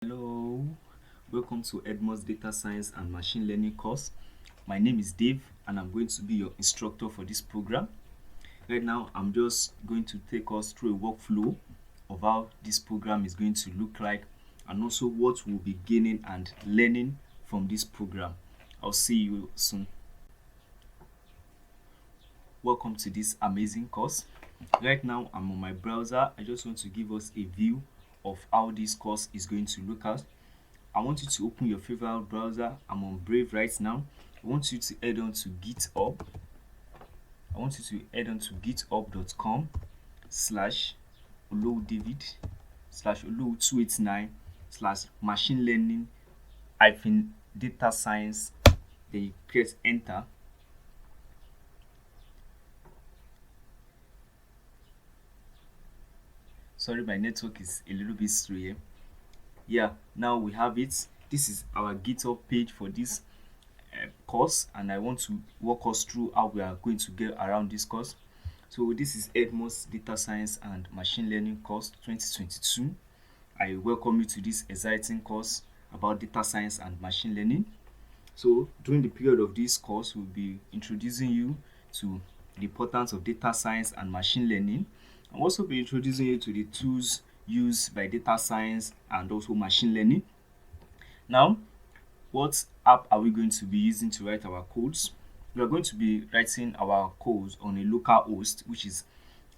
Hello, welcome to Edmoss Data Science and Machine Learning course. My name is Dave and I'm going to be your instructor for this program. Right now, I'm just going to take us through a workflow of how this program is going to look like and also what we'll be gaining and learning from this program. I'll see you soon. Welcome to this amazing course. Right now, I'm on my browser. I just want to give us a view of how this course is going to look at. I want you to open your favorite browser. I'm on Brave right now. I want you to head on to GitHub. I want you to head on to github.com slash David slash 289 slash machine learning hyphen data science. Then you press enter. Sorry, my network is a little bit slow here. Yeah, now we have it. This is our GitHub page for this course, and I want to walk us through how we are going to get around this course. So this is Edmoss Data Science and Machine Learning course 2022. I welcome you to this exciting course about data science and machine learning. So during the period of this course, we'll be introducing you to the importance of data science and machine learning. I'll also be introducing you to the tools used by data science and also machine learning. Now, what app are we going to be using to write our codes? We are going to be writing our codes on a local host, which is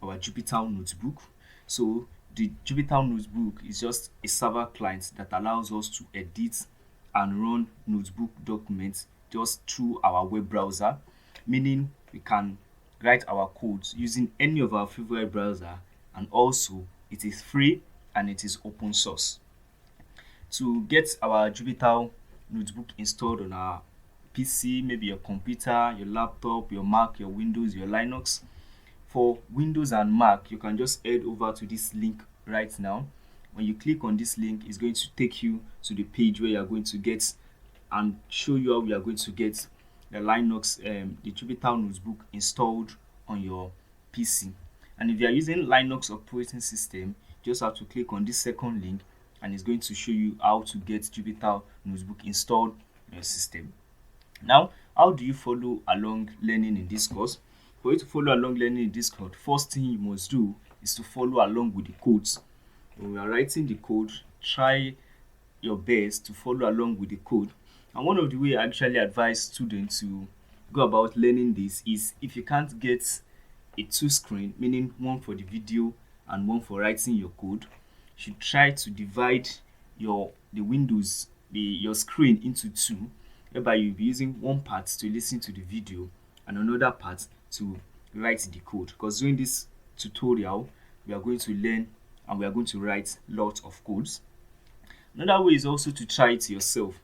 our Jupyter notebook. So the Jupyter notebook is just a server client that allows us to edit and run notebook documents just through our web browser, meaning we can write our codes using any of our favorite browser, and also it is free and it is open source. To get our Jupyter notebook installed on our PC, maybe your computer, your laptop, your Mac, your Windows, your Linux. For Windows and Mac, you can just head over to this link right now. When you click on this link, it's going to take you to the page where you are going to get and show you how we are going to get the Linux, the Jupyter notebook installed on your PC. And if you are using Linux operating system, you just have to click on this second link and it's going to show you how to get Jupyter notebook installed on your system. Now, how do you follow along learning in this course? For you to follow along learning in this course, first thing you must do is to follow along with the codes. When we are writing the code, try your best to follow along with the code. And one of the way I actually advise students to go about learning this is if you can't get a two screen, meaning one for the video and one for writing your code, you should try to divide your screen into two, whereby you'll be using one part to listen to the video and another part to write the code. Because during this tutorial, we are going to learn and we are going to write lots of codes. Another way is also to try it yourself.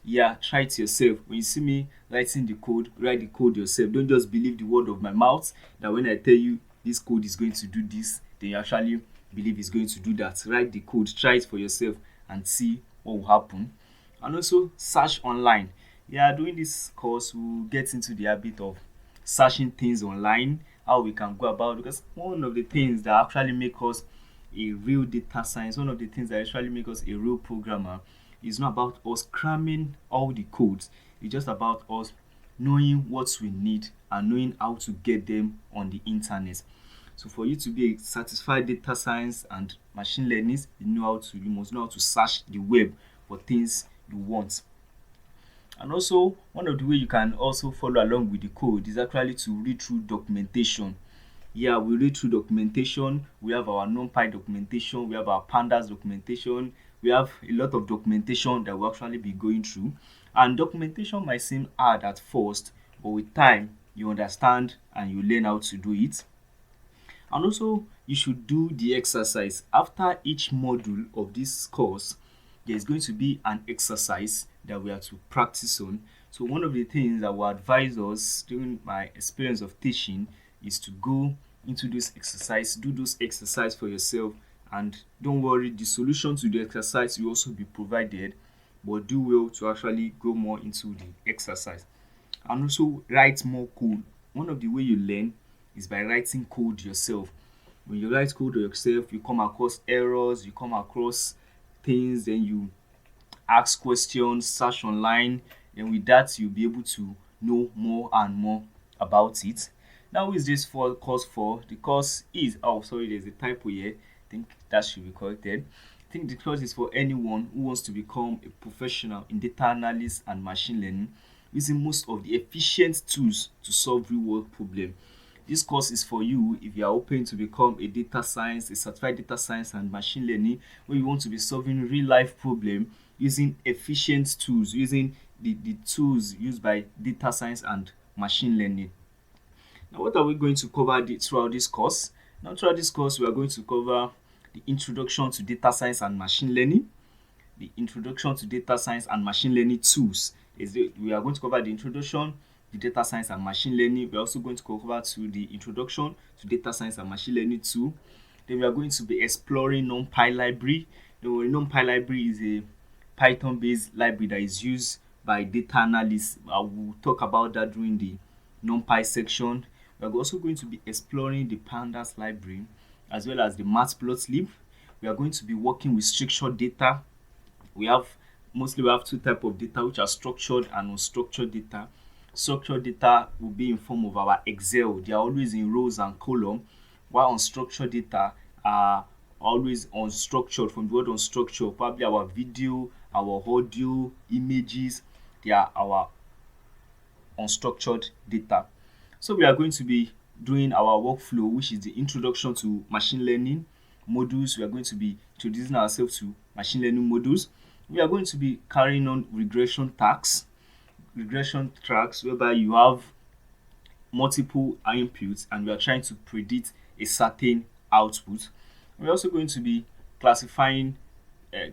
Yeah, try it yourself. When you see me writing the code, write the code yourself. Don't just believe the word of my mouth that when I tell you this code is going to do this, then you actually believe it's going to do that. Write the code, try it for yourself and see what will happen. And also search online. Yeah, during this course, we'll get into the habit of searching things online, how we can go about, because one of the things that actually make us a real data science, one of the things that actually make us a real programmer is not about us cramming all the codes. It's just about us knowing what we need and knowing how to get them on the internet. So for you to be a satisfied data science and machine learning, you must know how to search the web for things you want. And also, one of the way you can also follow along with the code is actually to read through documentation. Yeah, we read through documentation. We have our NumPy documentation. We have our pandas documentation. We have a lot of documentation that we'll actually be going through. And documentation might seem hard at first, but with time, you understand and you learn how to do it. And also, you should do the exercise. After each module of this course, there is going to be an exercise that we have to practice on. So one of the things that will advise us during my experience of teaching is to go into this exercise, do those exercise for yourself, and don't worry, the solution to the exercise will also be provided, but do well to actually go more into the exercise. And also write more code. One of the way you learn is by writing code yourself. When you write code yourself, you come across errors, you come across things, then you ask questions, search online, and with that you'll be able to know more and more about it. Now, who is this for course for? The course is, oh sorry, there's a typo here. I think that should be corrected. I think the course is for anyone who wants to become a professional in data analysis and machine learning using most of the efficient tools to solve real world problems. This course is for you if you are hoping to become a data science, a certified data science and machine learning, where you want to be solving real life problem using efficient tools, using the tools used by data science and machine learning. Now, what are we going to cover throughout this course? Now, throughout this course, we are going to cover the introduction to data science and machine learning, the introduction to data science and machine learning tools. We are going to cover the introduction to data science and machine learning. We're also going to cover to the introduction to data science and machine learning tool. Then we are going to be exploring NumPy library. The NumPy library is a Python-based library that is used by data analysts. I will talk about that during the NumPy section. We are also going to be exploring the pandas library as well as the matplotlib. We are going to be working with structured data. We have two types of data, which are structured and unstructured data. Structured data will be in form of our Excel. They are always in rows and columns, while unstructured data are always unstructured, from the word unstructured, probably our video, our audio, images. They are our unstructured data. So we are going to be doing our workflow, which is the introduction to machine learning modules. We are going to be introducing ourselves to machine learning modules. We are going to be carrying on regression tracks, whereby you have multiple inputs and we are trying to predict a certain output. We're also going to be classifying,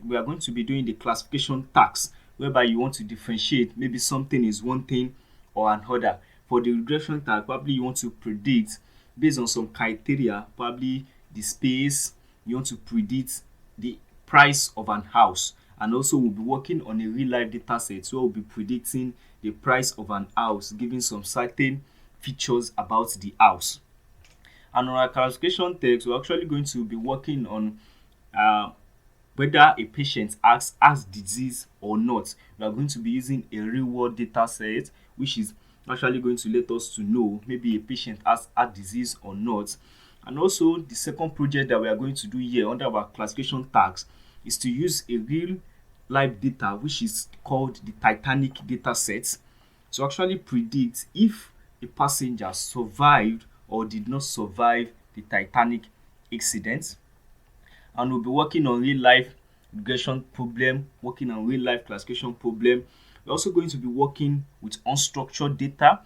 we are going to be doing the classification tasks, whereby you want to differentiate maybe something is one thing or another. For the regression task, probably you want to predict based on some criteria, probably the space, you want to predict the price of an house. And also we'll be working on a real life data set, so we'll be predicting the price of an house, giving some certain features about the house. And on our classification text, we're actually going to be working on whether a patient has disease or not. We are going to be using a real world data set, which is actually going to let us to know maybe a patient has heart disease or not. And also the second project that we are going to do here under our classification tags is to use a real live data, which is called the Titanic data set, to actually predict if a passenger survived or did not survive the Titanic accident. And we'll be working on real life regression problem, working on real life classification problem. We're also going to be working with unstructured data.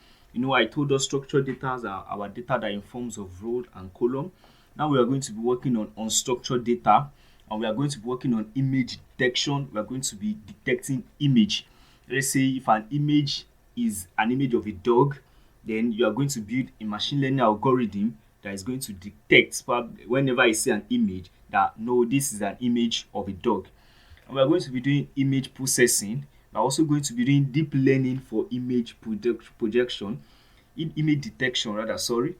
I told us structured data are our data that informs of row and column. Now we are going to be working on unstructured data, and we are going to be working on image detection. We are going to be detecting image. Let's say if an image is an image of a dog, then you are going to build a machine learning algorithm that is going to detect whenever I see an image that no, this is an image of a dog. And we are going to be doing image processing. We are also going to be doing deep learning for image projection, image detection rather, sorry.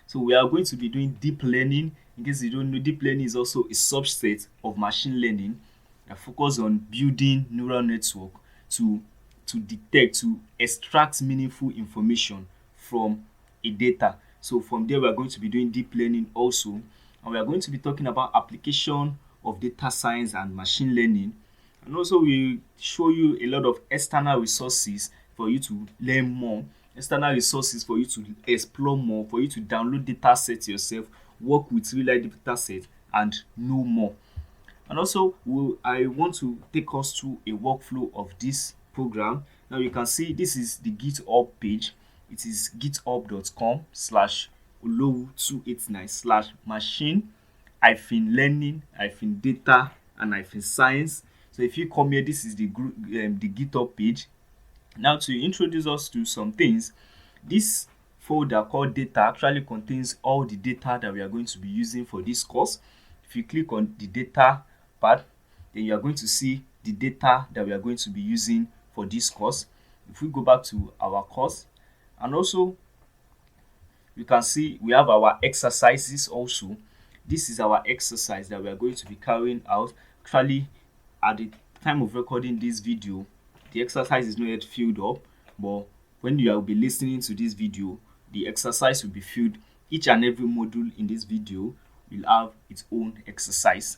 So we are going to be doing deep learning. In case you don't know, deep learning is also a subset of machine learning that focus on building neural network to detect, to extract meaningful information from a data. So from there, we are going to be doing deep learning also. And we are going to be talking about application of data science and machine learning. And also we show you a lot of external resources for you to learn more, external resources for you to explore more, for you to download data sets yourself, work with real life data sets and know more. And also I want to take us through a workflow of this program. Now you can see this is the GitHub page. It is github.com/olowu289/machine-learning-data-and-science. So if you come here, this is the GitHub page. Now to introduce us to some things, this folder called data actually contains all the data that we are going to be using for this course. If you click on the data part, then you are going to see the data that we are going to be using for this course. If we go back to our course, and also you can see we have our exercises also. This is our exercise that we are going to be carrying out. Actually, at the time of recording this video, the exercise is not yet filled up, but when you will be listening to this video, the exercise will be filled. Each and every module in this video will have its own exercise.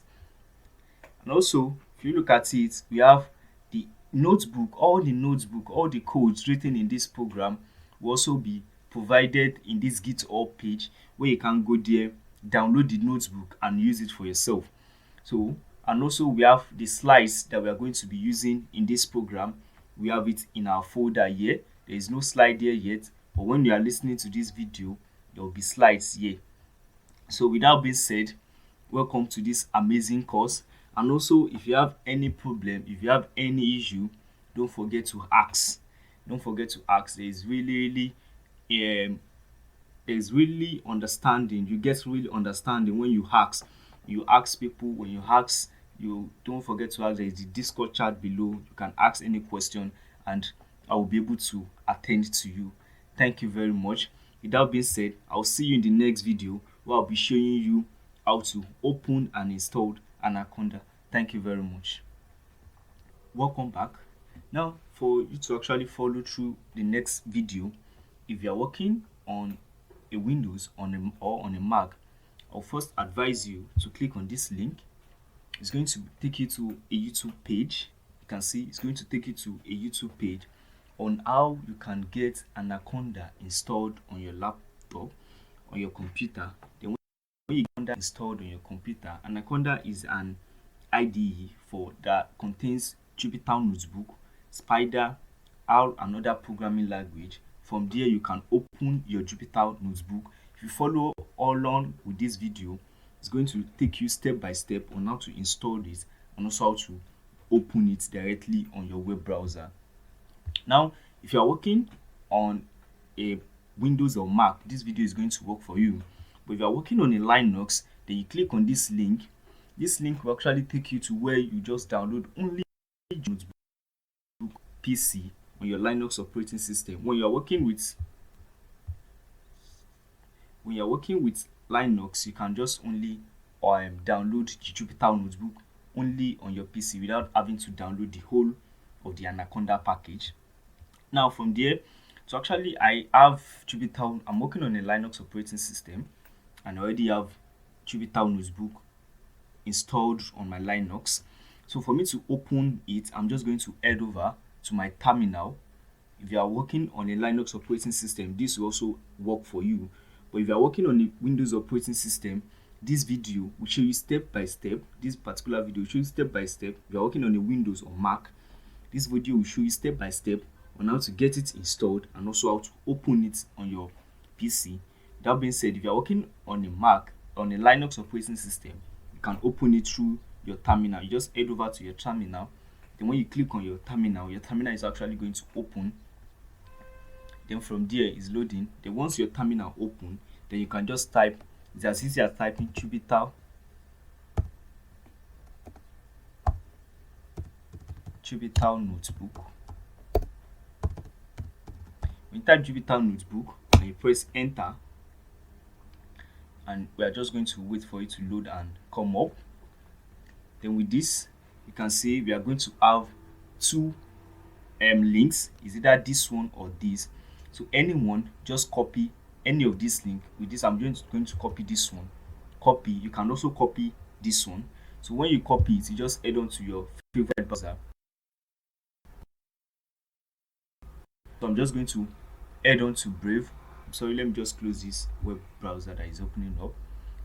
And also, if you look at it, we have the notebook, all the codes written in this program will also be provided in this GitHub page, where you can go there, download the notebook and use it for yourself. So, and also we have the slides that we are going to be using in this program. We have it in our folder here. There is no slide here yet, but when you are listening to this video, there will be slides here. So with that being said, welcome to this amazing course. And also, if you have any problem, if you have any issue, don't forget to ask. Don't forget to ask. There's really understanding. You get really understanding when you ask. You ask people. When you ask, you don't forget to ask. There is the Discord chat below. You can ask any question and I will be able to attend to you. Thank you very much. With that being said, I'll see you in the next video where I'll be showing you how to open and install Anaconda. Thank you very much. Welcome back. Now, for you to actually follow through the next video, if you are working on a Windows or on a Mac, I'll first advise you to click on this link. It's going to take you to a YouTube page. You can see it's going to take you to a YouTube page on how you can get Anaconda installed on your laptop, on your computer. Then when you get Anaconda installed on your computer, Anaconda is an IDE that contains Jupyter Notebook, Spider, R, and other programming language. From there, you can open your Jupyter Notebook. If you follow along with this video, it's going to take you step by step on how to install this and also how to open it directly on your web browser. Now, if you are working on a Windows or Mac, this video is going to work for you. But if you are working on a Linux, then you click on this link. This link will actually take you to where you just download only Notebook PC on your Linux operating system. When you are working with Linux, you can just only download the Jupyter Notebook only on your PC without having to download the whole of the Anaconda package. Now from there, so actually I have Jupyter. I'm working on a Linux operating system and I already have Jupyter Notebook installed on my Linux. So for me to open it, I'm just going to head over to my terminal. If you are working on a Linux operating system, this will also work for you. But if you are working on a Windows operating system, this video will show you step by step. This particular video will show you step by step. If you are working on a Windows or Mac, this video will show you step by step on how to get it installed and also how to open it on your PC. That being said, if you are working on a Mac, on a Linux operating system, you can open it through your terminal. You just head over to your terminal. Then when you click on your terminal is actually going to open. Then from there is loading. Then once your terminal open, then you can just type. It's as easy as typing Jupyter Notebook. When you type Jupyter Notebook and you press enter, and we are just going to wait for it to load and come up. Then with this, you can see we are going to have two links. Is either this one or this. So anyone just copy any of this link. With this, I'm going to copy this one. Copy. You can also copy this one. So when you copy it, you just head on to your favorite browser. So I'm just going to head on to Brave. Sorry, let me just close this web browser that is opening up.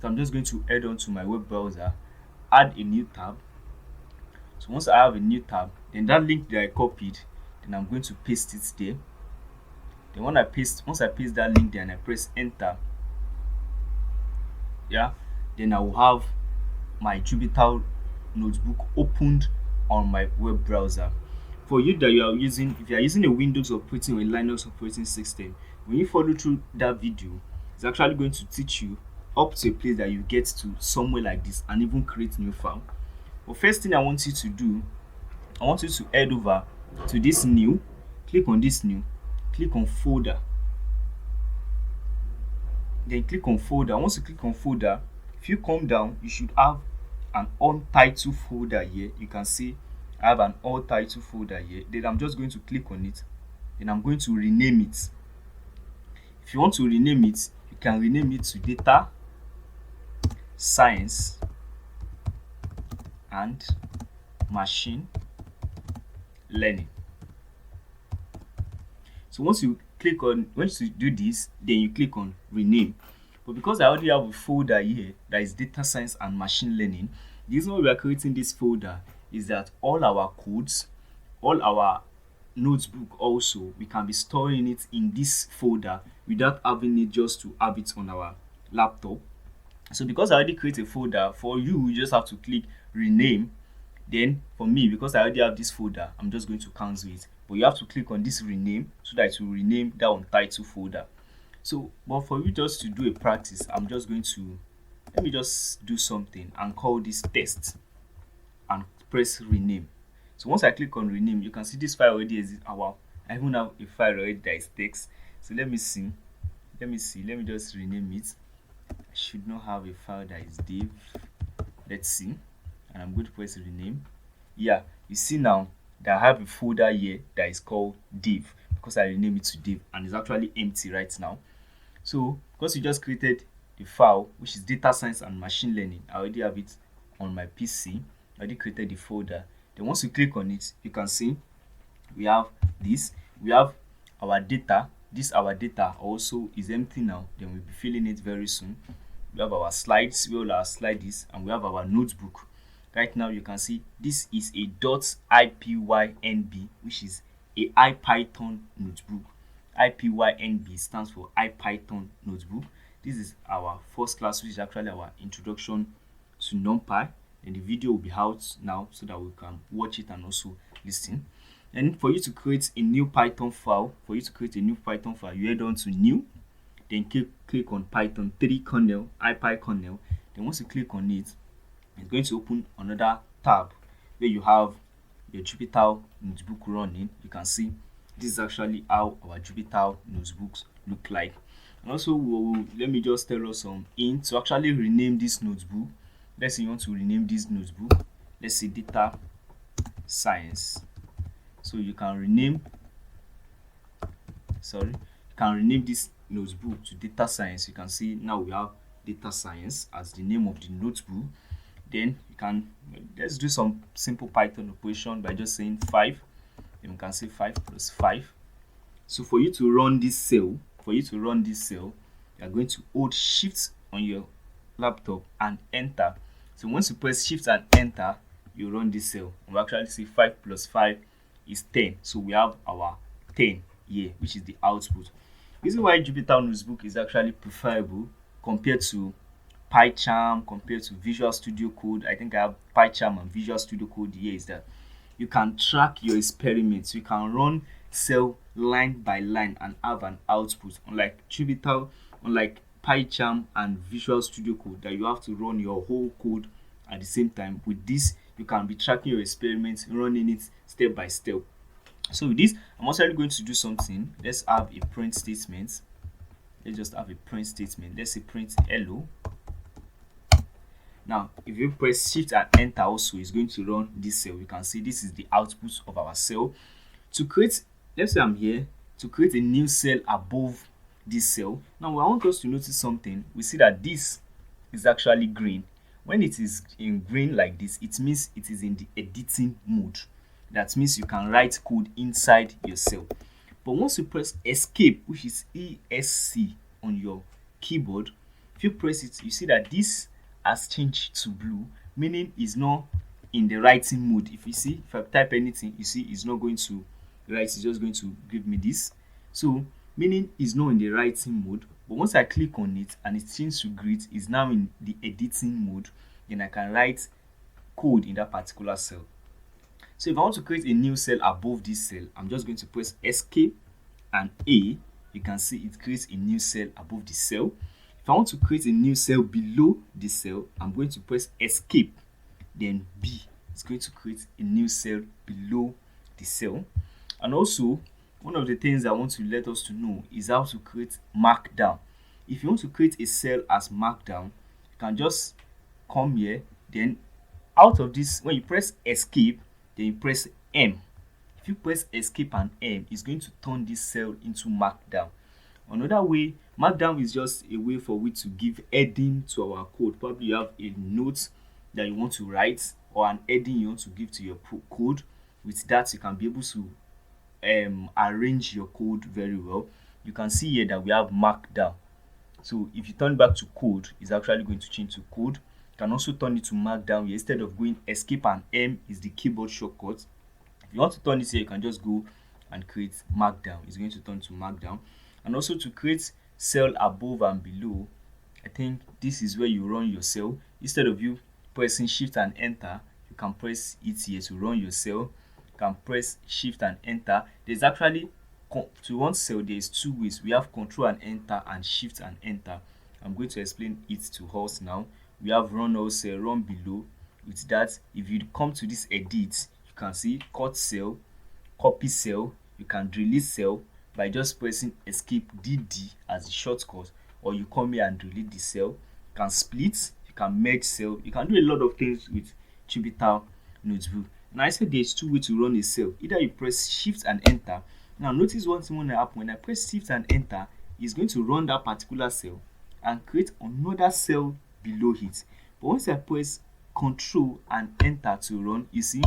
So I'm just going to head on to my web browser, add a new tab. So once I have a new tab, then that link that I copied, then I'm going to paste it there. Then once I paste that link there and I press enter, then I will have my Jupyter Notebook opened on my web browser. For you that you are using, if you are using a Windows operating or a Linux operating system, when you follow through that video, it's actually going to teach you up to a place that you get to somewhere like this and even create new file. But first thing I want you to do, I want you to head over to this new, click on this new, click on folder, then click on folder. Once you click on folder, if you come down, you should have an untitled folder here. You can see I have an all title folder here. Then I'm just going to click on it. Then I'm going to rename it. If you want to rename it, you can rename it to data science and machine learning. So once you do this, then you click on rename. But because I already have a folder here that is data science and machine learning, the reason why we are creating this folder is that all our codes, all our notebook also, we can be storing it in this folder without having it just to have it on our laptop. So because I already create a folder, for you just have to click rename. Then for me, because I already have this folder, I'm just going to cancel it. But you have to click on this rename so that it will rename that Untitled folder. So, but for you just to do a practice, I'm just going to, let me just do something and call this test and press rename. So once I click on rename, you can see this file already exists. Wow, I even have a file already that is text. So let me let me just rename it. I should not have a file that is div. Let's see, and I'm going to press rename. Yeah, you see now that I have a folder here that is called div because I renamed it to div, and it's actually empty right now. So because you just created the file, which is data science and machine learning, I already have it on my PC. I already created the folder. Then once you click on it, you can see we have this. We have our data. This our data also is empty now. Then we'll be filling it very soon. We have our slides, we all our slides, and we have our notebook. Right now you can see this is a .ipynb, which is a IPython notebook. IPynb stands for IPython notebook. This is our first class, which is actually our introduction to NumPy. And the video will be out now so that we can watch it and also listen. And for you to create a new Python file, you head on to new, then click on Python 3 kernel, IPyKernel. Then once you click on it, it's going to open another tab where you have your Jupyter notebook running. You can see this is actually how our Jupyter notebooks look like. And also, let me just tell us some in to actually rename this notebook. Let's say you want to rename this notebook. Let's say data science. So you can rename this notebook to data science. You can see now we have data science as the name of the notebook. Then you can, let's do some simple Python operation by just saying 5. Then we can say 5 plus 5. So for you to run this cell, you are going to hold Shift on your laptop and enter. So once you press Shift and enter, you run this cell. We actually see 5 plus 5 is 10. So we have our 10 here, which is the output. This is why Jupyter Notebook is actually preferable compared to PyCharm, compared to Visual Studio Code. I think I have PyCharm and Visual Studio Code here. Is that you can track your experiments. You can run cell line by line and have an output. Unlike Jupyter, unlike PyCharm and Visual Studio Code, that you have to run your whole code at the same time. With this, you can be tracking your experiments, running it step by step. So with this, I'm also going to do something. Let's have a print statement. Let's just have a print statement. Let's say print hello. Now, if you press Shift and enter also, it's going to run this cell. You can see this is the output of our cell. To create, let's say I'm here, to create a new cell above this cell. Now, I want us to notice something. We see that this is actually green. When it is in green like this, it means it is in the editing mode. That means you can write code inside your cell. But once you press escape, which is ESC on your keyboard, if you press it, you see that this has changed to blue, meaning it's not in the writing mode. If you see, if I type anything, you see it's not going to write, it's just going to give me this. So meaning it's not in the writing mode. But once I click on it and it changes to grid, it's now in the editing mode, then I can write code in that particular cell. So if I want to create a new cell above this cell, I'm just going to press escape and A. You can see it creates a new cell above the cell. If I want to create a new cell below the cell, I'm going to press escape, then B. It's going to create a new cell below the cell. And also, one of the things I want to let us to know is how to create Markdown. If you want to create a cell as Markdown, you can just come here, then out of this, when you press escape, then you press M. If you press escape and M, it's going to turn this cell into Markdown. Another way, Markdown is just a way for we to give heading to our code. Probably you have a note that you want to write or an heading you want to give to your code. With that, you can be able to arrange your code very well. You can see here that we have Markdown. So if you turn back to code, it's actually going to change to code. You can also turn it to Markdown here. Instead of going escape and M is the keyboard shortcut. If you want to turn it here, you can just go and create Markdown. It's going to turn to Markdown. And also to create cell above and below, I think this is where you run your cell. Instead of you pressing shift and enter, you can press it here to run your cell. You can press shift and enter. There's actually, to run cell, there's two ways. We have control and enter and shift and enter. I'm going to explain it to us now. We have run all cell, run below. With that, if you come to this edit, you can see cut cell, copy cell. You can delete cell by just pressing escape DD as a shortcut, or you come here and delete the cell. You can split, you can merge cell, you can do a lot of things with Jupyter Notebook. Now I said there's two ways to run a cell. Either you press shift and enter. Now notice one thing when I happen when I press shift and enter, it's going to run that particular cell and create another cell below it. But once I press control and enter to run, you see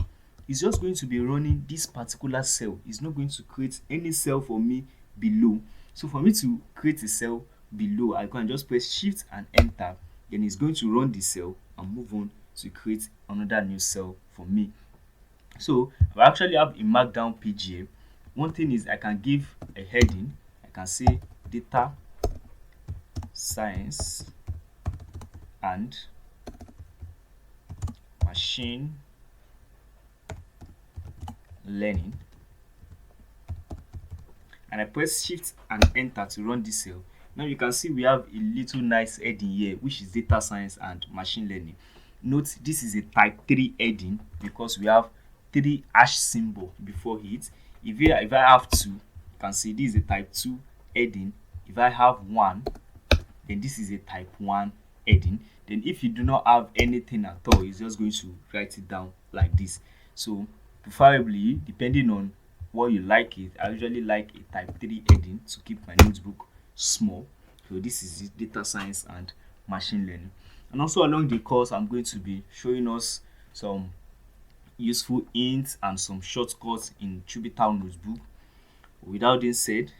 it's just going to be running this particular cell. It's not going to create any cell for me below. So for me to create a cell below, I can just press shift and enter. Then it's going to run the cell and move on to create another new cell for me. So I actually have a Markdown page here. One thing is I can give a heading. I can say data science and machine learning, and I press shift and enter to run this cell. Now you can see we have a little nice heading here, which is data science and machine learning. Note this is a type 3 heading because we have 3 hash symbol before it. If I have 2, you can see this is a type 2 heading. If I have 1, then this is a type 1 heading. Then if you do not have anything at all, it's just going to write it down like this. So preferably, depending on what you like it, I usually like a type 3 heading to keep my notebook small. So this is data science and machine learning. And also along the course, I'm going to be showing us some useful hints and some shortcuts in Jupyter Notebook. Without being said,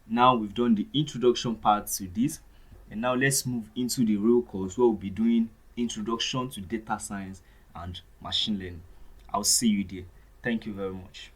now we've done the introduction part to this, and now let's move into the real course where we'll be doing introduction to data science and machine learning. I'll see you there. Thank you very much.